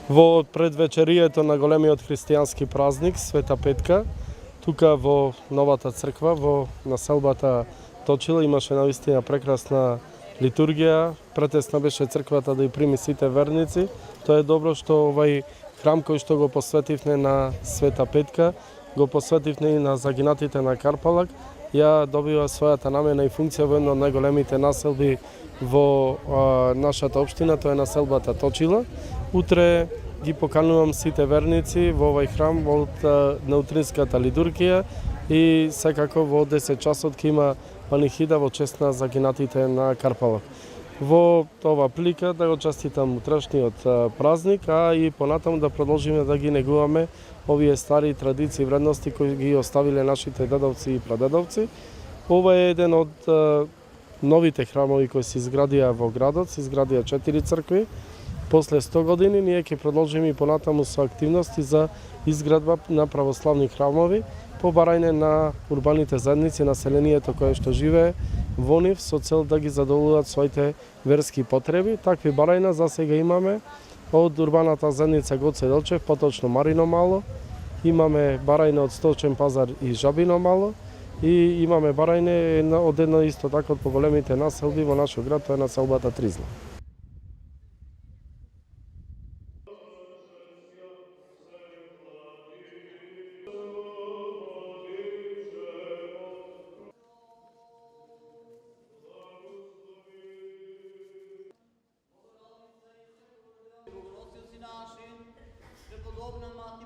Во предвечерието на големиот христијански празник Света Петка, тука во новата црква, во населбата Точила, имаше наистина прекрасна литургија. Претесно беше црквата да ја прими сите верници. Тоа е добро што овај храм кој што го посветивме на Света Петка, го посветивме и на загинатите на Карпалак, ја добива својата намена и функција во една од најголемите населби во нашата општина, тоа е населбата Точила. Утре ги поканувам сите верници во овај храм од неутринската литургија и секако во 10 часот ќе има панихида во чест на загинатите на Карпалак. Во ова плика да го честитам утрешниот празник, а и понатаму да продолжиме да ги негуваме овие стари традиции и вредности кои ги оставиле нашите дедовци и прадедовци. Ова е еден од новите храмови кои се изградија во градот, се изградија 4 цркви. После 100 години ние ќе продолжиме и понатаму со активности за изградба на православни храмови по барање на урбаните заедници, населението кое што живее во нив со цел да ги задоволуваат своите верски потреби. Такви барања за сега имаме од урбаната заедница Гоце Делчев, поточно Марино Мало, имаме барање од Столчен пазар и Жабино Мало и имаме барање од едно исто така од поголемите населби во нашиот град, тоа е населбата Тризна. Преподобна мати